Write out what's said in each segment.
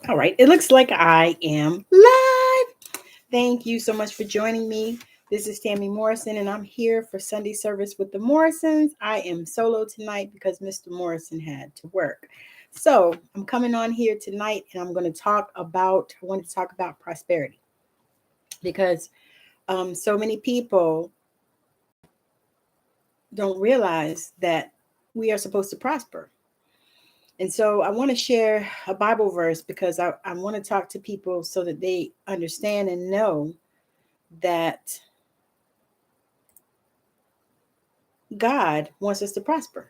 All right, it looks like I am live. Thank you so much for joining me. This is Tammy Morrison, and I'm here for Sunday service with the Morrisons. I am solo tonight because Mr. Morrison had to work. So I'm coming on here tonight, and I'm going to talk about. I want to talk about prosperity because so many people don't realize that we are supposed to prosper. And so I want to share a Bible verse because I want to talk to people so that they understand and know that God wants us to prosper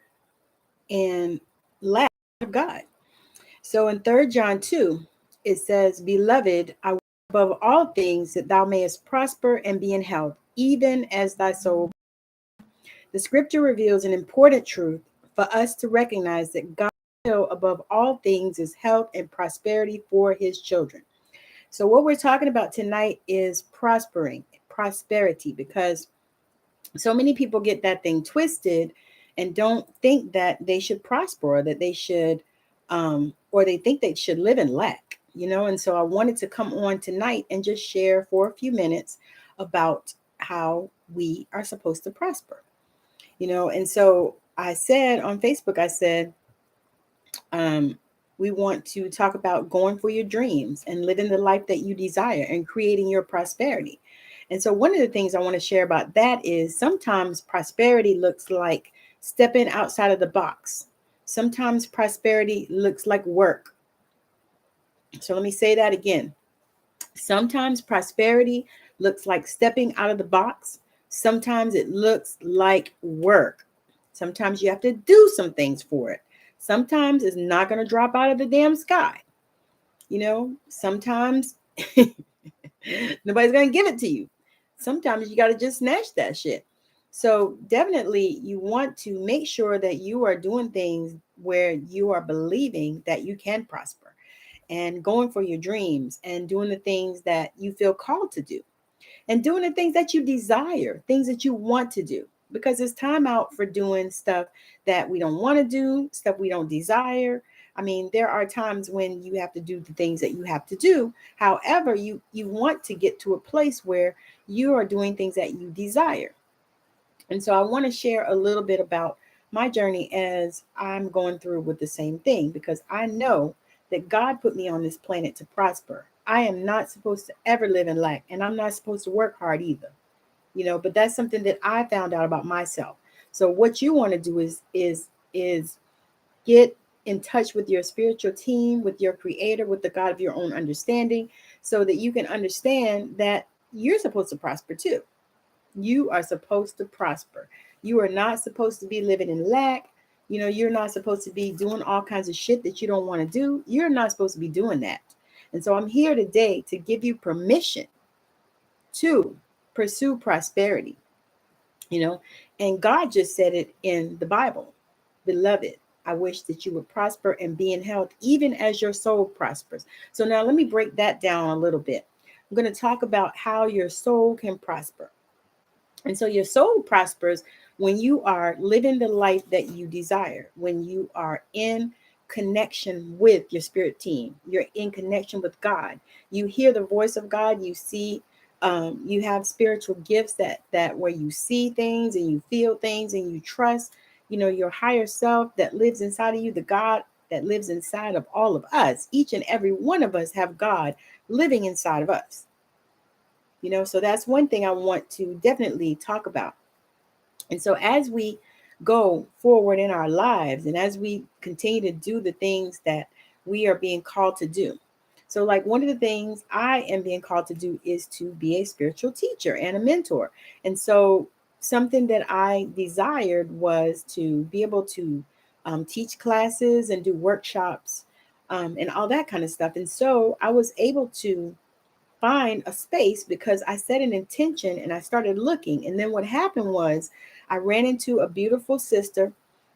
and lack of God. So in 3rd John 2, it says, Beloved, I wish above all things that thou mayest prosper and be in health, even as thy soul. The scripture reveals an important truth for us to recognize that God's will above all things is health and prosperity for his children. So what we're talking about tonight is prosperity, because so many people get that thing twisted and don't think that they should prosper or that they should, or they think they should live in lack, And so I wanted to come on tonight and just share for a few minutes about how we are supposed to prosper, And so I said on Facebook, I said, we want to talk about going for your dreams and living the life that you desire and creating your prosperity. And so one of the things I want to share about that is sometimes prosperity looks like stepping outside of the box. Sometimes prosperity looks like work. So let me say that again. Sometimes prosperity looks like stepping out of the box. Sometimes it looks like work. Sometimes you have to do some things for it. Sometimes it's not going to drop out of the damn sky. Sometimes nobody's going to give it to you. Sometimes you got to just snatch that shit. So definitely you want to make sure that you are doing things where you are believing that you can prosper and going for your dreams and doing the things that you feel called to do and doing the things that you desire, things that you want to do, because it's time out for doing stuff that we don't want to do, stuff we don't desire. I mean, there are times when you have to do the things that you have to do. However, you want to get to a place where you are doing things that you desire. And so I want to share a little bit about my journey as I'm going through with the same thing, because I know that God put me on this planet to prosper. I am not supposed to ever live in lack, and I'm not supposed to work hard either. But that's something that I found out about myself. So what you want to do is get in touch with your spiritual team, with your creator, with the God of your own understanding, so that you can understand that you're supposed to prosper too. You are supposed to prosper. You are not supposed to be living in lack. You're not supposed to be doing all kinds of shit that you don't want to do. You're not supposed to be doing that. And so I'm here today to give you permission to pursue prosperity, and God just said it in the Bible. Beloved, I wish that you would prosper and be in health, even as your soul prospers. So now let me break that down a little bit. I'm going to talk about how your soul can prosper. And so your soul prospers when you are living the life that you desire, when you are in connection with your spirit team, you're in connection with God. You hear the voice of God, you see, you have spiritual gifts that where you see things and you feel things and you trust, your higher self that lives inside of you, the God that lives inside of all of us. Each and every one of us have God living inside of us. So that's one thing I want to definitely talk about. And so as we go forward in our lives and as we continue to do the things that we are being called to do. So like one of the things I am being called to do is to be a spiritual teacher and a mentor. And so something that I desired was to be able to teach classes and do workshops and all that kind of stuff. And so I was able to find a space because I set an intention and I started looking. And then what happened was I ran into a beautiful sister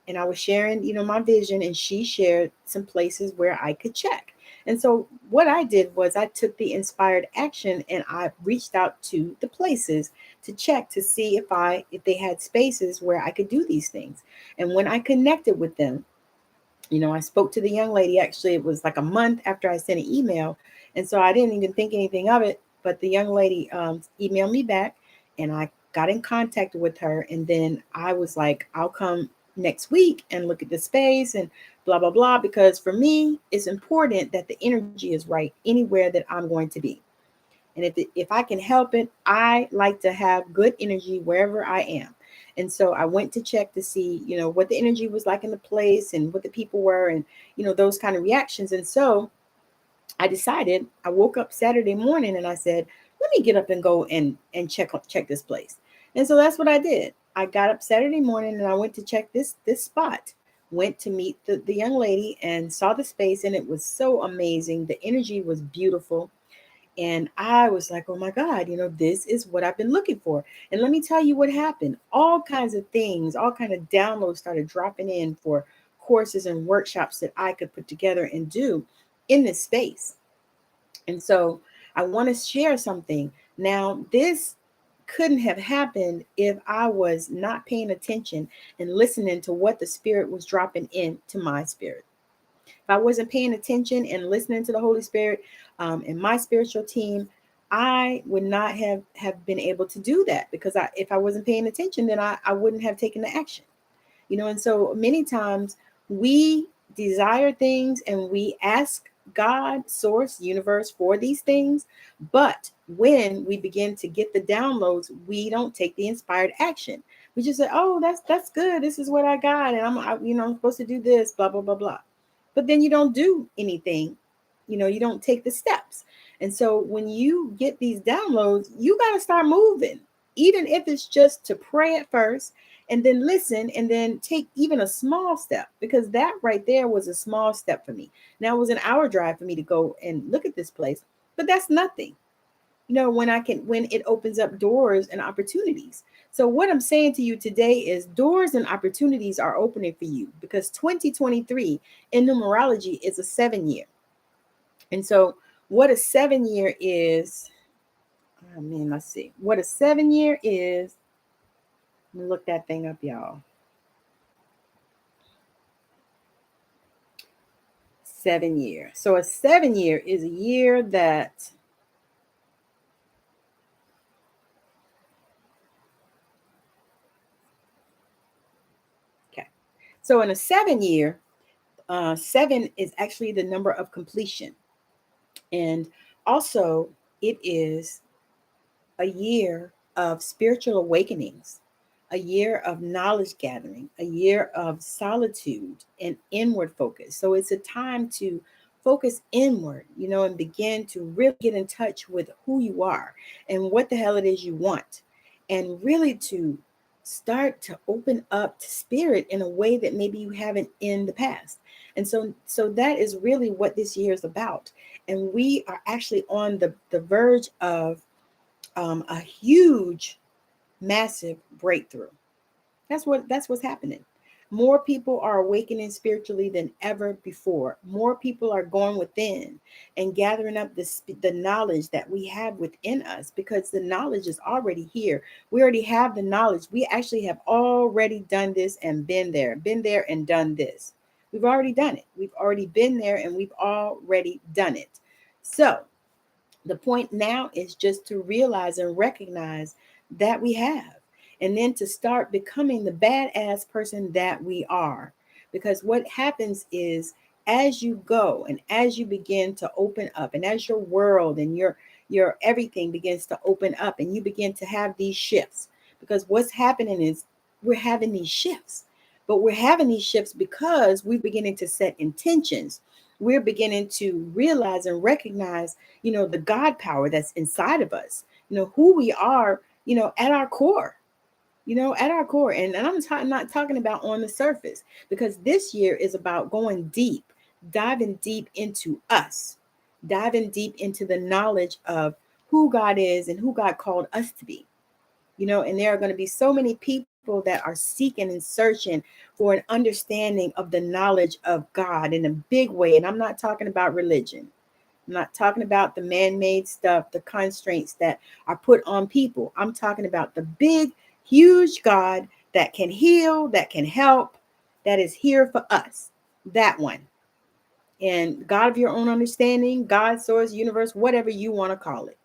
and I was sharing, my vision, and she shared some places where I could check. And so what I did was I took the inspired action and I reached out to the places to check to see if they had spaces where I could do these things. And when I connected with them, I spoke to the young lady. Actually, it was like a month after I sent an email. And so I didn't even think anything of it. But the young lady emailed me back, and I got in contact with her. And then I was like, I'll come next week and look at the space and blah, blah, blah. Because for me, it's important that the energy is right anywhere that I'm going to be. And if I can help it, I like to have good energy wherever I am. And so I went to check to see, what the energy was like in the place and what the people were and, those kind of reactions. And so I woke up Saturday morning and I said, let me get up and go and check this place. And so that's what I did. I got up Saturday morning and I went to check this spot. Went to meet the young lady and saw the space, and it was so amazing. The energy was beautiful. And I was like, oh my God, this is what I've been looking for. And let me tell you what happened. All kinds of things, all kind of downloads started dropping in for courses and workshops that I could put together and do in this space. And so I want to share something. Now, this couldn't have happened if I was not paying attention and listening to what the spirit was dropping into my spirit. If I wasn't paying attention and listening to the Holy Spirit and my spiritual team, I would not have been able to do that, because if I wasn't paying attention, then I wouldn't have taken the action. And so many times we desire things and we ask God, source, universe for these things. But when we begin to get the downloads, we don't take the inspired action. We just say, oh, that's good. This is what I got. And I'm supposed to do this, blah, blah, blah, blah. But then you don't do anything. You don't take the steps. And so when you get these downloads, you got to start moving, even if it's just to pray at first and then listen and then take even a small step, because that right there was a small step for me. Now it was an hour drive for me to go and look at this place, but that's nothing. When it opens up doors and opportunities. So what I'm saying to you today is doors and opportunities are opening for you, because 2023 in numerology is a 7-year. And so what a 7-year is, let's see. What a 7-year is, let me look that thing up, y'all. 7-year. So a 7-year is a year that okay. So in a 7-year, 7 is actually the number of completion. And also it is a year of spiritual awakenings, a year of knowledge gathering, a year of solitude and inward focus. So it's a time to focus inward, and begin to really get in touch with who you are and what the hell it is you want, and really to start to open up to spirit in a way that maybe you haven't in the past. And so that is really what this year is about. And we are actually on the verge of a huge, massive breakthrough. That's what's happening. More people are awakening spiritually than ever before. More people are going within and gathering up the knowledge that we have within us, because the knowledge is already here. We already have the knowledge. We actually have already done this and been there and done this. We've already done it. We've already been there and we've already done it. So the point now is just to realize and recognize that we have, and then to start becoming the badass person that we are. Because what happens is, as you go and as you begin to open up, and as your world and your everything begins to open up, and you begin to have these shifts, because what's happening is we're having these shifts. But we're having these shifts because we're beginning to set intentions. We're beginning to realize and recognize, the God power that's inside of us, who we are, at our core, at our core. And I'm not talking about on the surface, because this year is about going deep, diving deep into us, diving deep into the knowledge of who God is and who God called us to be. And there are going to be so many people that are seeking and searching for an understanding of the knowledge of God in a big way. And I'm not talking about religion. I'm not talking about the man-made stuff, the constraints that are put on people. I'm talking about the big, huge God that can heal, that can help, that is here for us. that one. And God of your own understanding, God, source, universe, whatever you want to call it.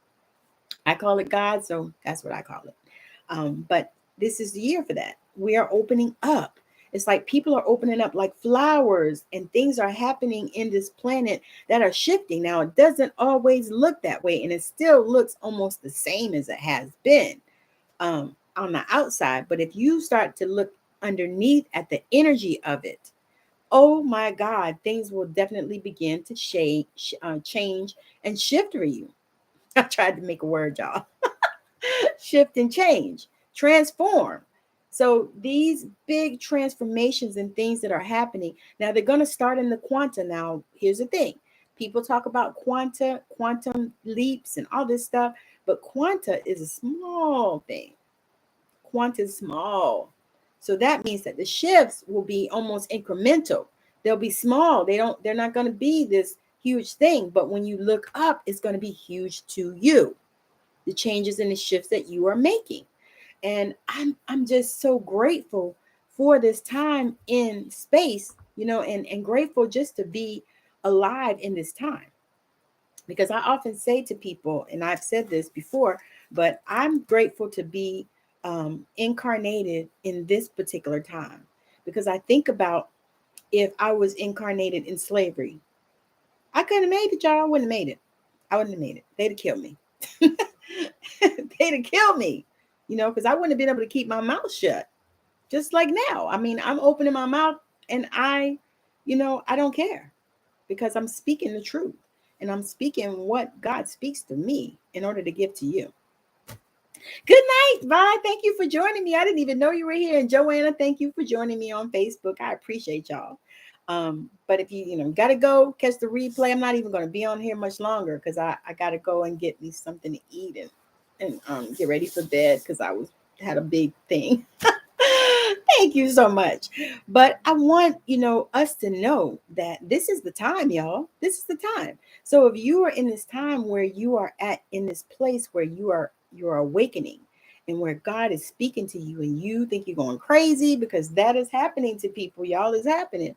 I call it God, so that's what I call it. But this is the year for that. We are opening up. It's like people are opening up like flowers, and things are happening in this planet that are shifting. Now, it doesn't always look that way, and it still looks almost the same as it has been on the outside. But if you start to look underneath at the energy of it, oh my God, things will definitely begin to change and shift for you. I tried to make a word, y'all. Shift and change, transform. So these big transformations and things that are happening now, they're going to start in the quanta. Now, here's the thing: people talk about quantum leaps, and all this stuff, but quanta is a small thing. Quanta is small, so that means that the shifts will be almost incremental. They'll be small. They're not going to be this huge thing. But when you look up, it's going to be huge to you. The changes and the shifts that you are making. And I'm just so grateful for this time in space, and grateful just to be alive in this time. Because I often say to people, and I've said this before, but I'm grateful to be incarnated in this particular time. Because I think about if I was incarnated in slavery, I couldn't have made it, y'all. I wouldn't have made it. I wouldn't have made it. They'd have killed me. They'd have killed me, because I wouldn't have been able to keep my mouth shut. Just like now. I mean, I'm opening my mouth and I don't care, because I'm speaking the truth, and I'm speaking what God speaks to me in order to give to you. Good night. Bye. Thank you for joining me. I didn't even know you were here. And Joanna, thank you for joining me on Facebook. I appreciate y'all. But if you gotta go catch the replay, I'm not even going to be on here much longer, because I gotta go and get me something to eat and get ready for bed, because I had a big thing. Thank you so much. But I want us to know that this is the time, y'all. This is the time. So if you are in this time where you are in this place where you're awakening, and where God is speaking to you, and you think you're going crazy, because that is happening to people, y'all. Is happening.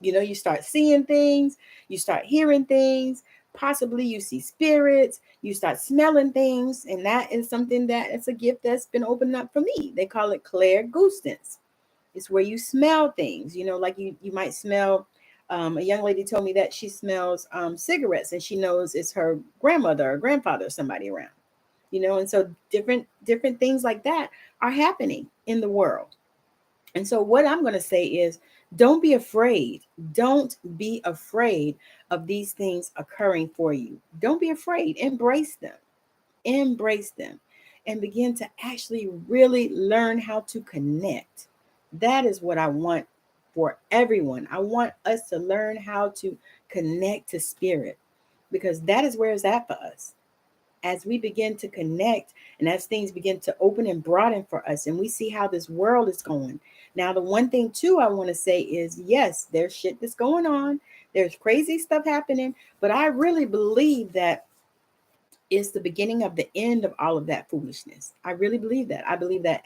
You start seeing things, you start hearing things, possibly you see spirits, you start smelling things, and that is something that it's a gift that's been opened up for me. They call it clairgustance. It's where you smell things, like you might smell. A young lady told me that she smells cigarettes, and she knows it's her grandmother or grandfather or somebody around, and so different things like that are happening in the world. And so what I'm going to say is, don't be afraid. Don't be afraid of these things occurring for you. Don't be afraid. Embrace them. Embrace them. And begin to actually really learn how to connect. That is what I want for everyone. I want us to learn how to connect to spirit, because that is where it's at for us. As we begin to connect, and as things begin to open and broaden for us, and we see how this world is going. Now, the one thing too I want to say is, yes, there's shit that's going on. There's crazy stuff happening, but I really believe that it's the beginning of the end of all of that foolishness. I really believe that. I believe that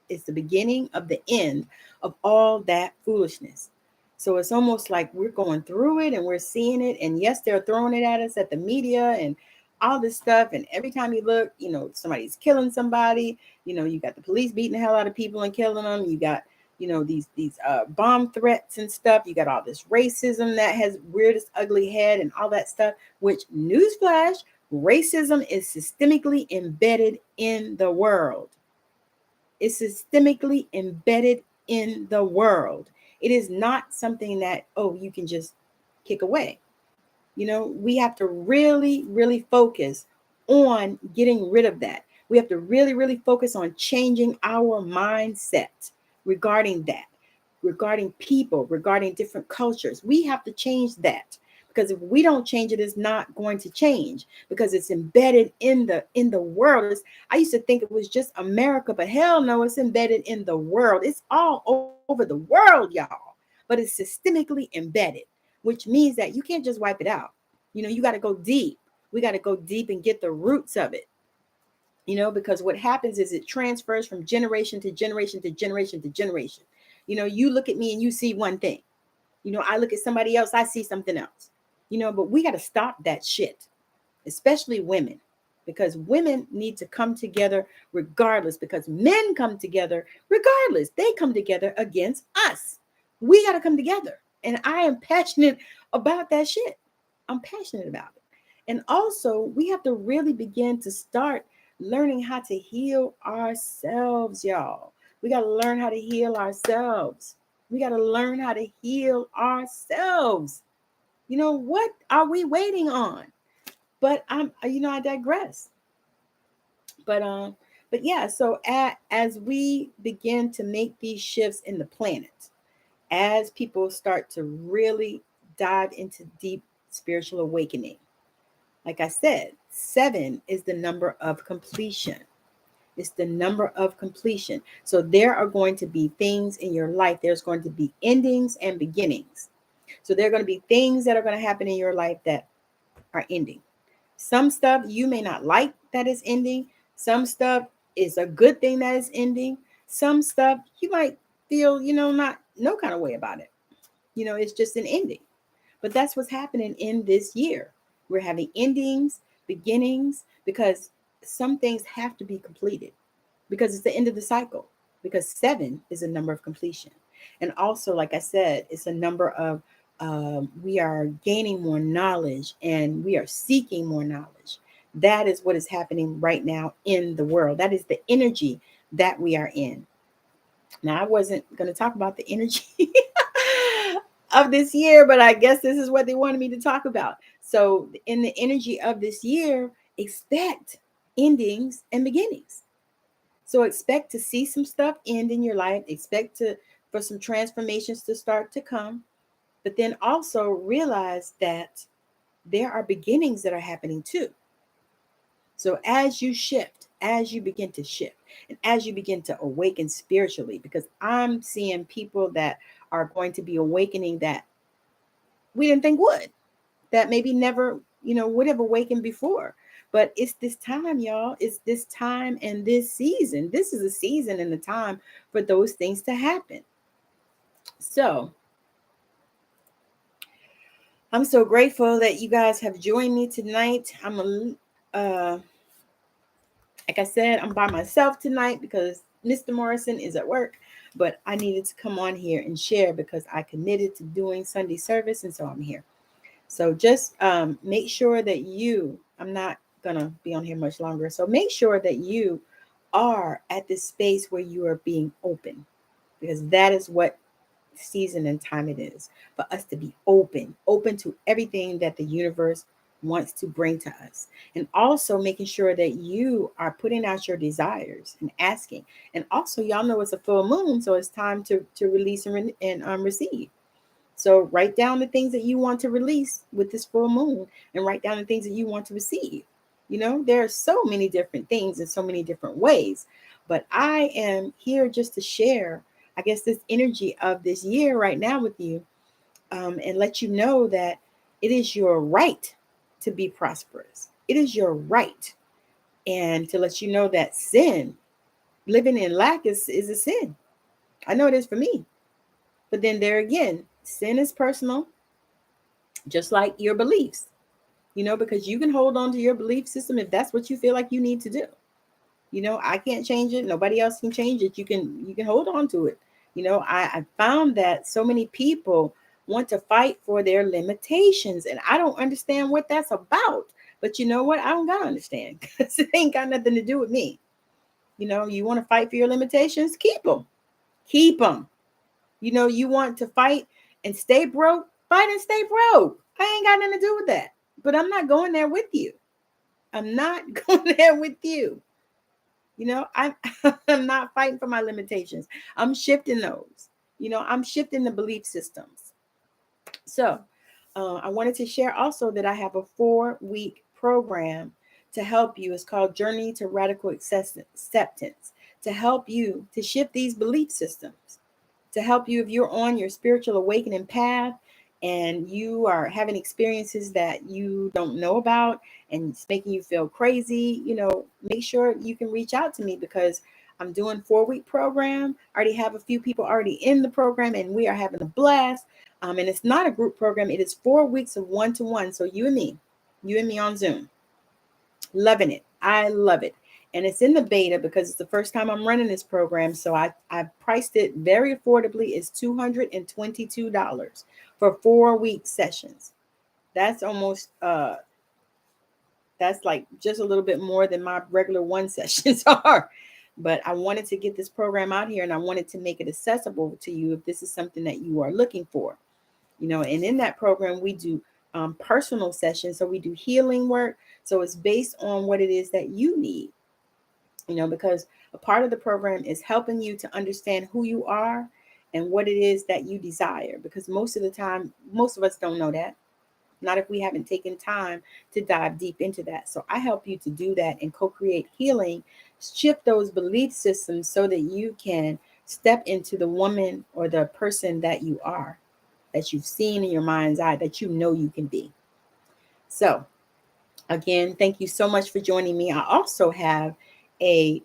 it's the beginning of the end of all that foolishness. So it's almost like we're going through it and we're seeing it. And yes, they're throwing it at us at the media and all this stuff. And every time you look, somebody's killing somebody. You got the police beating the hell out of people and killing them. You got, these bomb threats and stuff. You got all this racism that has reared its ugly head and all that stuff, which, newsflash, racism is systemically embedded in the world. It's systemically embedded in the world. It is not something that, you can just kick away. We have to really, really focus on getting rid of that. We have to really, really focus on changing our mindset regarding that, regarding people, regarding different cultures. We have to change that, because if we don't change it, it's not going to change, because it's embedded in the world. I used to think it was just America, but hell no, it's embedded in the world. It's all over the world, y'all. But it's systemically embedded, which means that you can't just wipe it out. You got to go deep. We got to go deep and get the roots of it. Because what happens is it transfers from generation to generation to generation to generation. You look at me and you see one thing. I look at somebody else, I see something else. But we got to stop that shit, especially women, because women need to come together regardless, because men come together regardless. They come together against us. We got to come together. And I am passionate about that shit. I'm passionate about it. And also, we have to really begin to start learning how to heal ourselves, y'all. We got to learn how to heal ourselves. We got to learn how to heal ourselves. What are we waiting on? But I digress. But yeah, so as we begin to make these shifts in the planet, as people start to really dive into deep spiritual awakening, like I said, 7 is the number of completion. It's the number of completion. So there are going to be things in your life. There's going to be endings and beginnings. So there are going to be things that are going to happen in your life that are ending. Some stuff you may not like that is ending. Some stuff is a good thing that is ending. Some stuff you might feel, not no kind of way about it. It's just an ending. But that's what's happening in this year. We're having endings, beginnings, because some things have to be completed, because it's the end of the cycle, because 7 is a number of completion. And also, like I said, it's a number of we are gaining more knowledge and we are seeking more knowledge. That is what is happening right now in the world. That is the energy that we are in. Now, I wasn't going to talk about the energy of this year, but I guess this is what they wanted me to talk about. So in the energy of this year, expect endings and beginnings. So expect to see some stuff end in your life. Expect for some transformations to start to come. But then also realize that there are beginnings that are happening too. So as you shift, as you begin to shift, and as you begin to awaken spiritually, because I'm seeing people that are going to be awakening that we didn't think would, that maybe never, would have awakened before. But it's this time, y'all. It's this time and this season. This is a season and the time for those things to happen. So I'm so grateful that you guys have joined me tonight. Like I said, I'm by myself tonight because Mr. Morrison is at work, but I needed to come on here and share because I committed to doing Sunday service, and so I'm here. So just make sure that I'm not gonna be on here much longer. So make sure that you are at this space where you are being open, because that is what season and time it is, for us to be open to everything that the universe wants to bring to us. And also making sure that you are putting out your desires and asking. And also, y'all know it's a full moon, so it's time to release and receive. So write down the things that you want to release with this full moon, and write down the things that you want to receive. There are so many different things in so many different ways, but I am here just to share, I guess, this energy of this year right now with you, and let you know that it is your right to be prosperous. It is your right. And to let you know that living in lack is a sin. I know it is for me. But then there again, sin is personal, just like your beliefs, because you can hold on to your belief system if that's what you feel like you need to do. I can't change it. Nobody else can change it. You can hold on to it. I found that so many people want to fight for their limitations, and I don't understand what that's about. But you know what? I don't gotta understand, because it ain't got nothing to do with me. You want to fight for your limitations? Keep them. Keep them. You want to fight and stay broke? Fight and stay broke. I ain't got nothing to do with that. But I'm not going there with you. I'm not going there with you. I'm I'm not fighting for my limitations. I'm shifting those. I'm shifting the belief systems. So I wanted to share also that I have a 4-week program to help you. It's called Journey to Radical Acceptance, to help you to shift these belief systems, to help you if you're on your spiritual awakening path and you are having experiences that you don't know about and it's making you feel crazy. Make sure you can reach out to me, because I'm doing 4-week program. I already have a few people already in the program and we are having a blast. And it's not a group program. It is 4 weeks of one-to-one. So you and me on Zoom. Loving it. I love it. And it's in the beta because it's the first time I'm running this program. So I priced it very affordably. It's $222 for 4-week sessions. That's almost that's like just a little bit more than my regular one sessions are. But I wanted to get this program out here, and I wanted to make it accessible to you if this is something that you are looking for. And in that program, we do personal sessions. So we do healing work. So it's based on what it is that you need, because a part of the program is helping you to understand who you are and what it is that you desire. Because most of the time, most of us don't know that. Not if we haven't taken time to dive deep into that. So I help you to do that and co-create healing, shift those belief systems so that you can step into the woman or the person that you are, that you've seen in your mind's eye, that you know you can be. So again, thank you so much for joining me. I also have a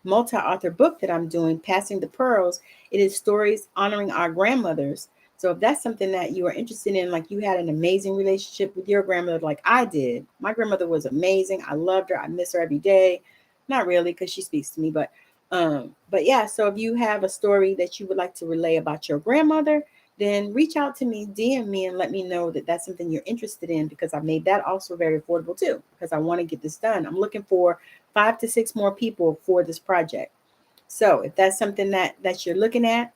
multi-author book that I'm doing, Passing the Pearls. It is stories honoring our grandmothers. So if that's something that you are interested in, like you had an amazing relationship with your grandmother, like I did. My grandmother was amazing. I loved her. I miss her every day. Not really, because she speaks to me, but yeah. So if you have a story that you would like to relay about your grandmother, then reach out to me, DM me, and let me know that that's something you're interested in, because I made that also very affordable too, because I want to get this done. I'm looking for 5 to 6 more people for this project. So if that's something that you're looking at,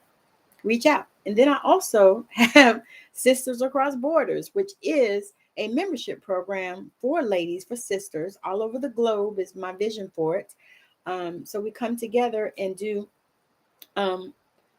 reach out. And then I also have Sisters Across Borders, which is a membership program for ladies, for sisters all over the globe, is my vision for it. So we come together and do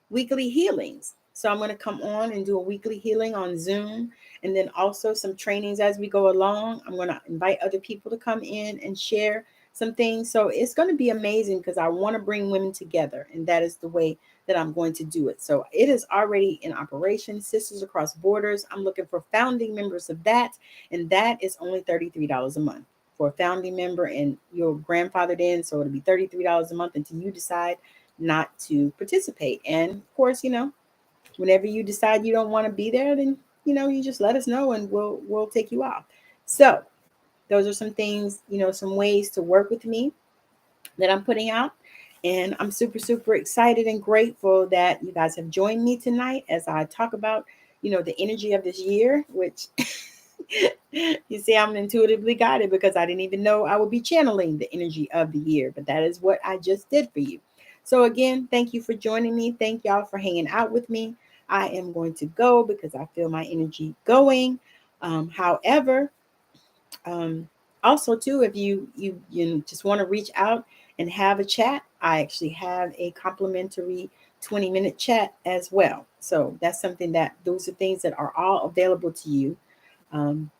weekly healings. So I'm going to come on and do a weekly healing on Zoom, and then also some trainings as we go along. I'm going to invite other people to come in and share some things. So it's going to be amazing, because I want to bring women together, and that is the way that I'm going to do it. So it is already in operation, Sisters Across Borders. I'm looking for founding members of that, and that is only $33 a month for a founding member, and you're grandfathered in. So it'll be $33 a month until you decide not to participate. And of course, whenever you decide you don't want to be there, then you just let us know, and we'll take you off. So those are some things, some ways to work with me that I'm putting out. And I'm super, super excited and grateful that you guys have joined me tonight as I talk about, the energy of this year, which you see, I'm intuitively guided, because I didn't even know I would be channeling the energy of the year, but that is what I just did for you. So again, thank you for joining me. Thank y'all for hanging out with me. I am going to go because I feel my energy going. However, also too, if you just want to reach out and have a chat, I actually have a complimentary 20-minute chat as well. So that's something those are things that are all available to you. And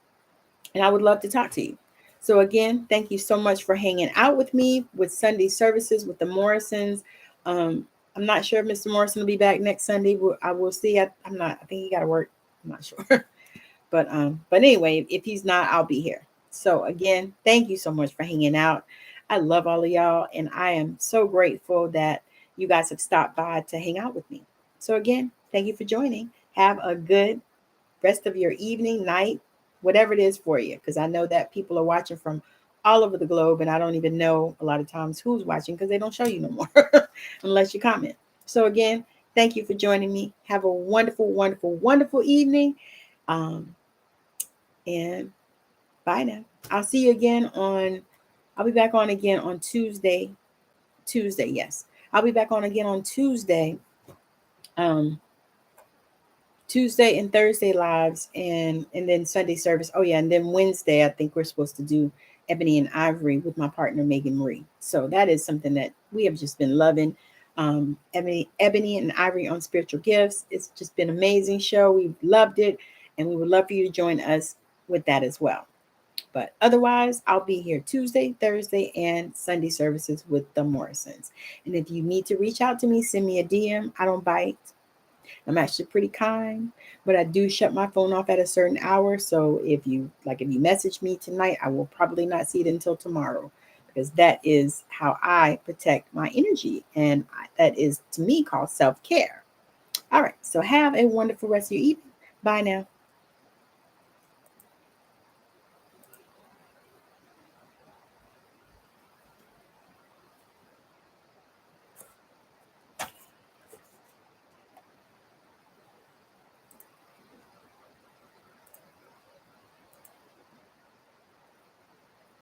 I would love to talk to you. So again, thank you so much for hanging out with me with Sunday services with the Morrisons. I'm not sure if Mr. Morrison will be back next Sunday. I will see. I think he got to work. I'm not sure. But anyway, if he's not, I'll be here. So again, thank you so much for hanging out. I love all of y'all, and I am so grateful that you guys have stopped by to hang out with me. So again, thank you for joining. Have a good rest of your evening, night, whatever it is for you, because I know that people are watching from all over the globe, and I don't even know a lot of times who's watching, because they don't show you no more unless you comment. So again, thank you for joining me. Have a wonderful, wonderful, wonderful evening. And bye now. I'll see you again I'll be back on again on Tuesday. Yes. I'll be back on again on Tuesday. Tuesday and Thursday lives, and then Sunday service. Oh yeah, and then Wednesday I think we're supposed to do Ebony and Ivory with my partner Megan Marie. So that is something that we have just been loving. Ebony and Ivory on spiritual gifts. It's just been an amazing show. We've loved it, and we would love for you to join us with that as well. But otherwise, I'll be here Tuesday, Thursday, and Sunday services with the Morrisons. And if you need to reach out to me, send me a DM. I don't bite. I'm actually pretty kind, but I do shut my phone off at a certain hour. So if you message me tonight, I will probably not see it until tomorrow, because that is how I protect my energy. And that is, to me, called self-care. All right. So have a wonderful rest of your evening. Bye now.